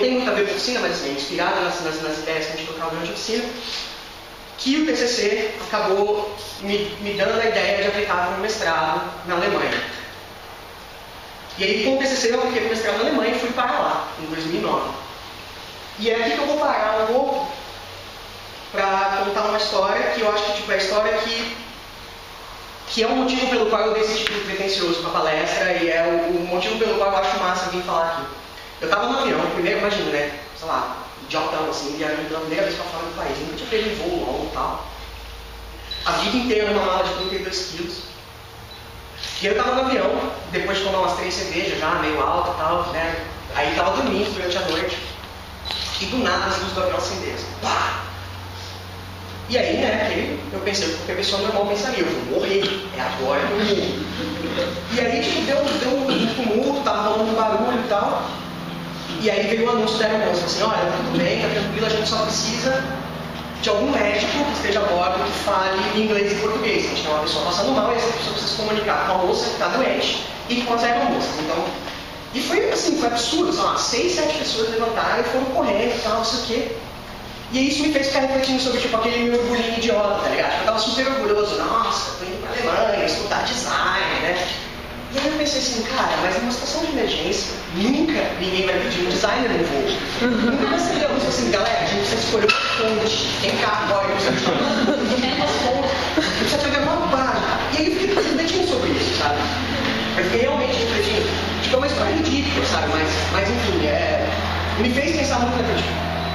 tem muito a ver com oficina, mas assim, é inspirado nas ideias que a gente tocava durante a oficina, que o TCC acabou me dando a ideia de aplicar no mestrado na Alemanha. E aí, com o TCC, eu apliquei no mestrado na Alemanha e fui para lá, em 2009. E é aqui que eu vou parar um pouco para contar uma história que eu acho que tipo, é a história que é o motivo pelo qual eu decidi ir pretencioso para a palestra e é o motivo pelo qual eu acho massa vir falar aqui. Eu estava no avião, primeiro, imagina, né? Sei lá, idiotão, assim, viajando pela primeira vez para fora do país. Nunca tinha pego um voo longo e tal. A vida inteira numa mala de 32 quilos. E eu estava no avião, depois de tomar umas 3 cervejas já, meio alto e tal, né? Aí estava dormindo durante a noite. E do nada as luzes do avião acenderam. Pá! E aí, né, eu pensei, porque a pessoa normal pensaria, eu vou morrer, é agora que eu morro. E aí, tipo, deu um tumulto, tava rolando um barulho e tal. E aí veio o anúncio da aeromoça, assim, olha, tudo bem, tá tranquilo, a gente só precisa de algum médico que esteja a bordo que fale inglês e português. A gente tem uma pessoa passando mal e essa pessoa precisa se comunicar com a moça que está doente e com as aeromoças. Então, e foi assim, foi absurdo, sei lá, 6, 7 pessoas levantaram e foram correndo e tal, não sei o quê. E isso me fez ficar refletindo sobre tipo, aquele meu orgulhinho idiota, tá ligado? Eu tava super orgulhoso, nossa, tô indo pra Alemanha, estudar design, né? E aí eu pensei assim, cara, mas numa situação de emergência, nunca ninguém vai pedir um designer no voo. Nunca vai ser legal, assim, galera, a gente precisa escolher uma fonte, tem carro, agora, precisa pegar uma base. E aí eu fiquei refletindo sobre isso, sabe? Eu fiquei realmente refletindo. Tipo, é uma história ridícula, sabe? Mas enfim, me fez pensar muito na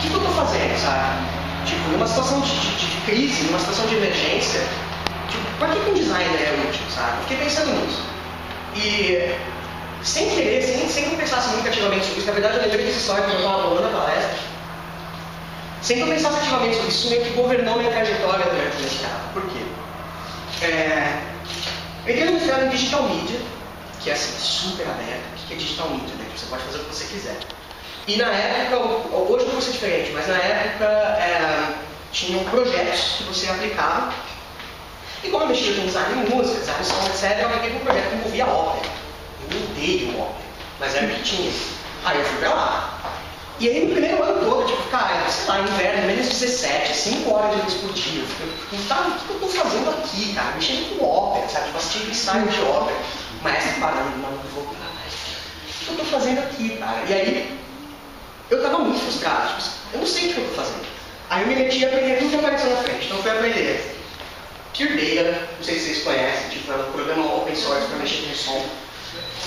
tipo, o que eu tô fazendo, sabe? Tipo, numa situação de crise, numa situação de emergência, tipo, pra que um designer é útil, sabe? Eu fiquei pensando nisso. E sem querer, sem que eu pensasse muito ativamente sobre isso, na verdade eu lembrei dessa história quando eu estava falando na palestra, sem que eu pensasse ativamente sobre isso, meio que governou minha trajetória durante o mestrado. Por quê? Eu entrei no mestrado em Digital Media, que é assim, super aberto. O que é Digital Media? Né? Você pode fazer o que você quiser. E na época, hoje não vai ser diferente, mas na época tinham projetos que você aplicava. E como eu mexia com design de música, design de som, etc., eu apliquei um projeto que envolvia ópera. Eu odeio ópera, mas era o que tinha. Aí eu fui pra lá. E aí no primeiro ano todo, tipo, cara, sei lá, inverno, menos 17, 5 horas de luz por dia. Eu tava, o que eu tô fazendo aqui, cara? Mexendo com ópera, sabe? Tipo, assistindo ensaio de ópera. Mas parando, não vou mais. O que eu tô fazendo aqui, cara? E aí, eu tava muito frustrado. Tipo, eu não sei o que eu tô fazendo. Aí eu me meti a aprender tudo que apareceu na frente. Então eu fui aprender Pure Data, não sei se vocês conhecem, tipo, é um programa open source para mexer com som.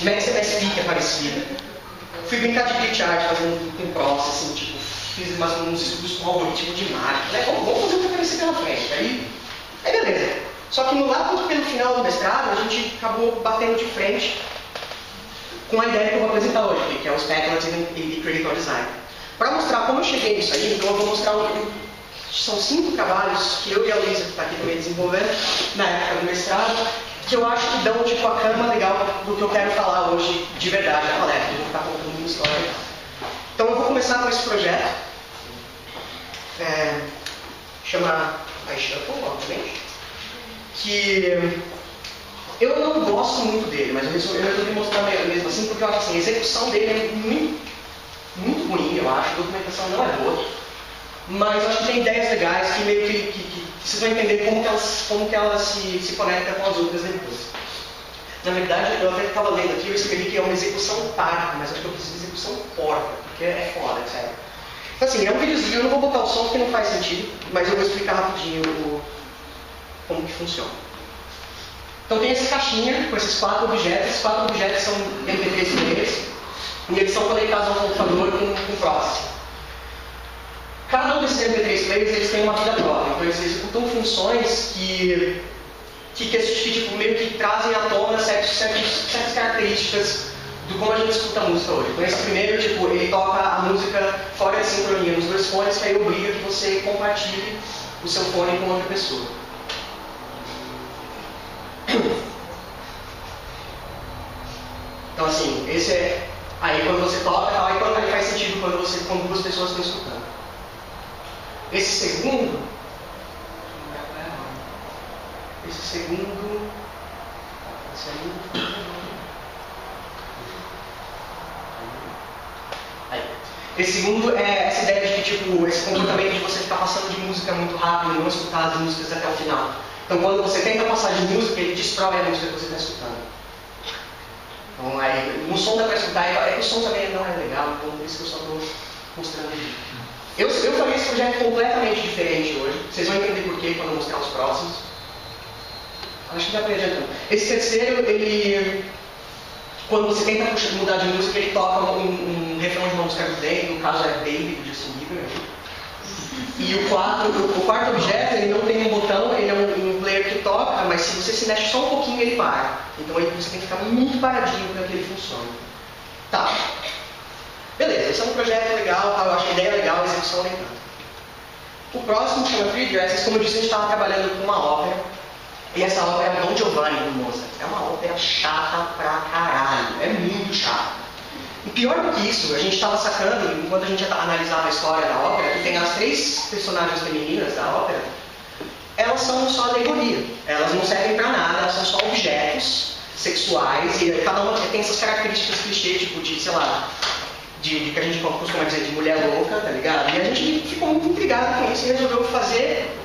MaxMSP, que é parecido. Fui brincar de glitchart, fazendo com process, assim, tipo, fiz uns estudos com algoritmo de máquina. Vamos fazer o que aparecer pela frente. Aí beleza. Só que pelo final do mestrado, a gente acabou batendo de frente com a ideia que eu vou apresentar hoje, que é o Speculative e Critical Design. Para mostrar como eu cheguei nisso aí, então eu vou mostrar são 5 trabalhos que eu e a Luísa, que está aqui também desenvolvendo, na época do mestrado, que eu acho que dão tipo, a cama legal do que eu quero falar hoje de verdade na palestra. Eu vou ficar contando uma história. Então eu vou começar com esse projeto. Chama iShuffle, obviamente. Que eu não gosto muito dele, mas eu resolvi mostrar mesmo assim, porque eu acho assim, a execução dele é muito, muito ruim, eu acho. A documentação não é boa. Mas eu acho que tem ideias legais que meio que vocês vão entender como que elas se conectam com as outras depois. Na verdade, eu até estava lendo aqui, eu escrevi que é uma execução parca, mas acho que eu preciso de execução porca, porque é foda, sério. Então assim, é um videozinho, eu não vou botar o som porque não faz sentido, mas eu vou explicar rapidinho como que funciona. Então tem essa caixinha com esses 4 objetos, esses 4 objetos são MP3 players, e eles são conectados ao computador com processing. Cada um desses MP3 players eles tem uma vida própria, então eles executam funções que tipo, meio que trazem à tona certas características do como a gente escuta a música hoje. Então esse primeiro, tipo, ele toca a música fora de sincronia nos 2 fones, que aí obriga que você compartilhe o seu fone com outra pessoa. Então assim, esse é... Aí quando você toca, aí faz sentido quando 2 pessoas estão escutando. Esse segundo... Esse segundo é essa ideia de que, tipo, esse comportamento de você ficar passando de música muito rápido e não escutar as músicas até o final. Então, quando você tenta passar de música, ele destrói a música que você está escutando. Então, aí, no som dá para escutar, é que o som também não é legal, então por isso que eu só estou mostrando aqui. Eu faria esse projeto completamente diferente hoje. Vocês vão entender por quê quando eu mostrar os próximos. Acho que já foi adiantando. Esse terceiro, ele... Quando você tenta mudar de música, ele toca um refrão de uma música do Day, no caso é Baby, do Justin Bieber. E o quarto objeto, ele não tem um botão, ele é um player que toca, mas se você se mexe só um pouquinho, ele para. Então aí você tem que ficar muito paradinho para que ele funcione. Tá. Beleza, esse é um projeto legal, eu acho a ideia legal, a execução nem tanto. O próximo chama Three Dresses. Como eu disse, a gente estava trabalhando com uma ópera. E essa ópera é Don Giovanni, do Mozart. É uma ópera chata pra caralho. É muito chata. E pior do que isso, a gente estava sacando, enquanto a gente analisava a história da ópera, que tem as 3 personagens femininas da ópera, elas são só alegoria. Elas não servem pra nada, elas são só objetos sexuais, e cada uma tem essas características clichê, tipo de, sei lá, de que a gente costuma dizer de mulher louca, tá ligado? E a gente ficou muito intrigado com isso e resolveu fazer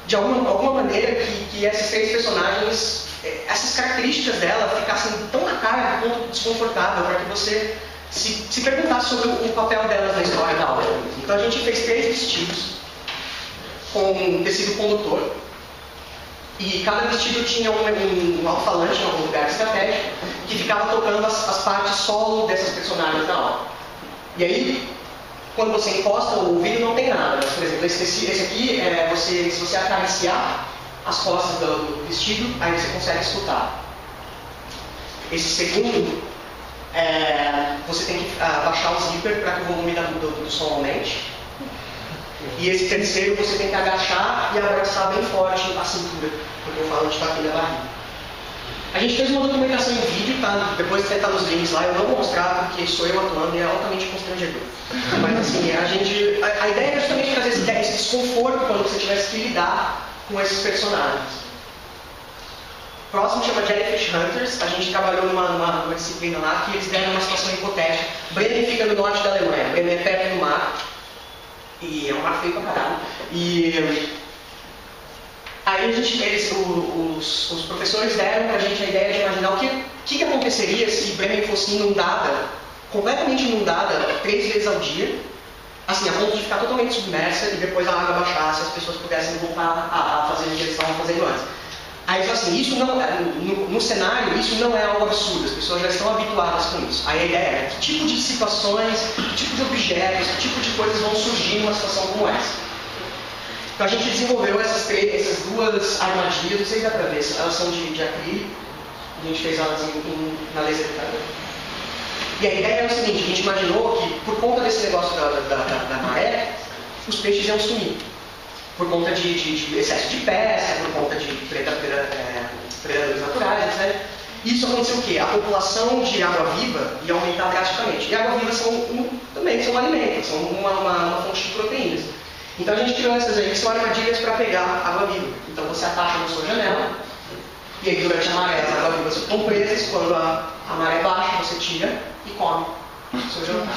de alguma maneira que essas 3 personagens, essas características dela ficassem tão na cara do ponto desconfortável para que você se perguntasse sobre o papel delas na história da obra. Então a gente fez 3 vestidos com tecido condutor e cada vestido tinha um alto-falante em algum lugar estratégico que ficava tocando as partes solo dessas personagens da obra. E aí, quando você encosta o ouvido, não tem nada. Por exemplo, esse aqui, se você acariciar as costas do vestido, aí você consegue escutar. Esse segundo, você tem que baixar o zíper para que o volume do som aumente. E esse terceiro, você tem que agachar e abraçar bem forte a cintura, porque o falante está aqui na barriga. A gente fez uma documentação em vídeo, tá? Depois você tá nos links lá, eu não vou mostrar porque sou eu atuando e é altamente constrangedor. Mas assim, a ideia é justamente trazer esse desconforto quando você tivesse que lidar com esses personagens. O próximo chama Jellyfish Hunters. A gente trabalhou numa disciplina lá que eles deram uma situação hipotética. Bremen fica no norte da Alemanha, Bremen é perto do mar. E é um mar feio pra caralho. E aí os professores deram pra gente a ideia de imaginar o que aconteceria se Bremen fosse inundada, completamente inundada, 3 vezes ao dia, assim, a ponto de ficar totalmente submersa e depois a água baixasse e as pessoas pudessem voltar a fazer o que eles estavam fazendo antes. Aí assim, isso não, no cenário, isso não é algo absurdo, as pessoas já estão habituadas com isso. Aí a ideia é que tipo de situações, que tipo de objetos, que tipo de coisas vão surgir numa situação como essa. Então a gente desenvolveu essas 2 armadilhas, não sei se dá pra ver, elas são de acrílico, a gente fez elas na laser cutter. E a ideia é o seguinte, a gente imaginou que por conta desse negócio da maré, os peixes iam sumir. Por conta de excesso de pesca, por conta de predadores naturais, etc. Isso aconteceu o quê? A população de água-viva ia aumentar drasticamente. E água-viva também são alimentos, são uma fonte de proteínas. Então a gente criou essas aí, que são armadilhas para pegar água-viva. Então você ataca na sua janela, e aí durante a maré as água-vivas ficam presas, quando a maré baixa você tira e come o seu jantar.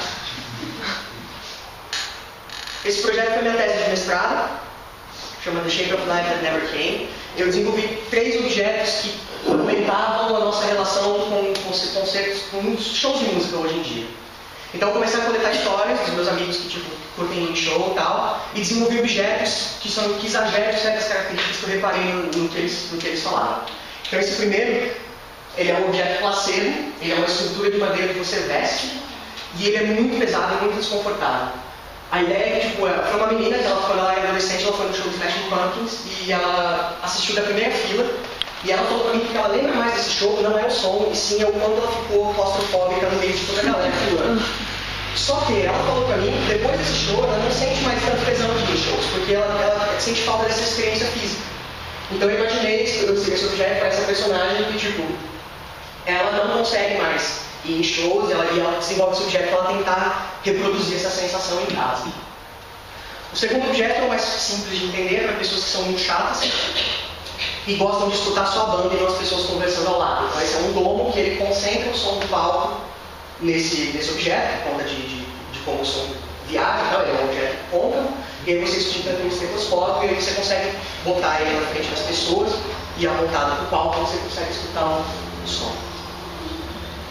Esse projeto foi minha tese de mestrado, chama The Shape of Life That Never Came. Eu desenvolvi 3 objetos que aumentavam a nossa relação com concertos, com shows de música hoje em dia. Então eu comecei a coletar histórias dos meus amigos que curtem show e tal, e desenvolvi objetos que exageram certas características que eu reparei no que eles falaram. Então esse primeiro, ele é um objeto placebo, ele é uma estrutura de madeira que você veste, e ele é muito pesado e muito desconfortável. A ideia é que, foi uma menina, quando ela era adolescente, ela foi no show do Smashing Pumpkins, e ela assistiu da primeira fila, e ela falou pra mim que ela lembra mais desse show, não é o som, e sim é o quanto ela ficou claustrofóbica no meio de toda a galera pulando. Só que ela falou pra mim que depois desse show, ela não sente mais tanto tesão de ir em shows, porque ela sente falta dessa experiência física. Então eu imaginei esse objeto para essa personagem que, ela não consegue mais ir em shows, e ela desenvolve esse objeto para ela tentar reproduzir essa sensação em casa. O segundo objeto é o mais simples de entender, para pessoas que são muito chatas e gostam de escutar só a banda e não as pessoas conversando ao lado. Então esse é um domo que ele concentra o som do palco nesse objeto, por conta de como o som viaja, tá? Ele é um objeto côncavo, e aí você escuta no estetoscópio, e aí você consegue botar ele na frente das pessoas e apontada para o palco você consegue escutar o som.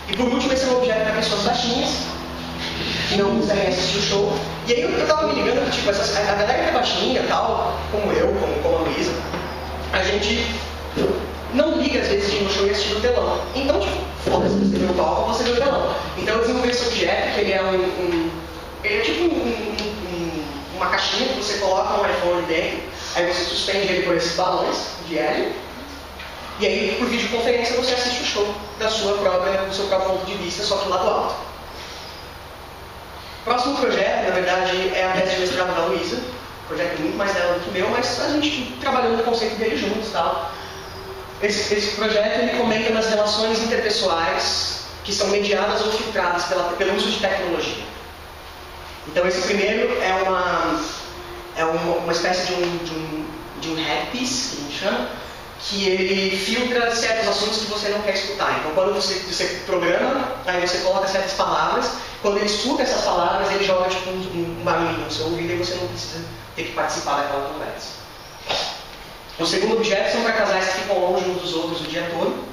E por último, esse é um objeto para pessoas baixinhas, que não conseguem assistir o show. E aí eu estava me ligando que tipo, a galera que é baixinha, tal, como eu, como a Luísa, a gente não liga às vezes de ir no show e assistir no telão. Então, tipo, foda-se, você vê o palco, você vê o telão. Então eu desenvolvi esse objeto, que ele é ele é tipo uma caixinha que você coloca um iPhone dentro, aí você suspende ele por esses balões de hélio, e aí por videoconferência você assiste o show do seu próprio ponto de vista, só que lá do alto. O próximo projeto, na verdade, é a tese de mestrado da Luísa, projeto muito mais dela do que o meu, mas a gente trabalhou no conceito dele juntos e tal. Esse projeto ele comenta nas relações interpessoais que são mediadas ou filtradas pelo uso de tecnologia. Então esse primeiro é uma espécie de um headpiece, que a gente chama, que ele filtra certos assuntos que você não quer escutar. Então quando você programa, aí você coloca certas palavras, quando ele escuta essas palavras, ele joga tipo um barulhinho no seu ouvido e você não precisa ter que participar daquela conversa. O segundo objeto são para casais que ficam longe uns dos outros o dia todo.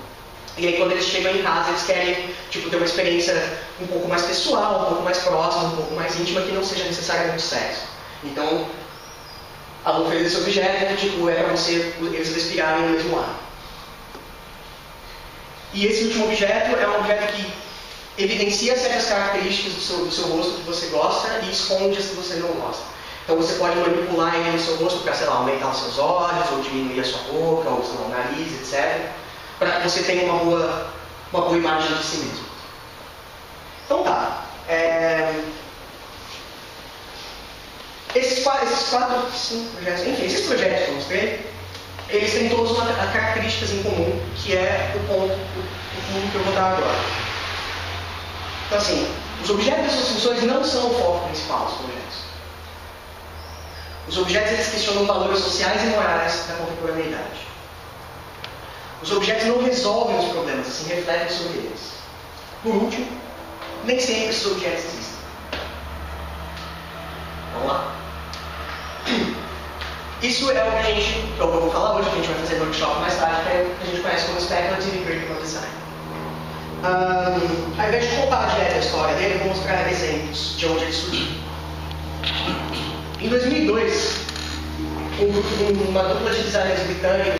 E aí quando eles chegam em casa, eles querem tipo, ter uma experiência um pouco mais pessoal, um pouco mais próxima, um pouco mais íntima, que não seja necessariamente sexo. Então, a Lu fez esse objeto, tipo, é para eles respirarem no mesmo ar. E esse último objeto é um objeto que evidencia certas características do seu rosto que você gosta e esconde as que você não gosta. Então você pode manipular ele no seu rosto para, sei lá, aumentar os seus olhos, ou diminuir a sua boca, ou o nariz, etc. Para que você tenha uma boa imagem de si mesmo. Então tá. Esses cinco projetos, enfim, esses projetos que eu mostrei, eles têm todos características em comum, que é o ponto que eu vou dar agora. Então assim, os objetos e suas funções não são o foco principal dos projetos. Os objetos eles questionam valores sociais e morais da contemporaneidade. Os objetos não resolvem os problemas, assim refletem sobre eles. Por último, nem sempre esses objetos existem. Vamos lá? Isso é o que eu vou falar hoje, que a gente vai fazer no workshop mais tarde, que a gente conhece como Speculative Critical Design. Ao invés de contar direto a história dele, eu vou mostrar exemplos de onde ele surgiu. Em 2002, uma dupla de designers britânicos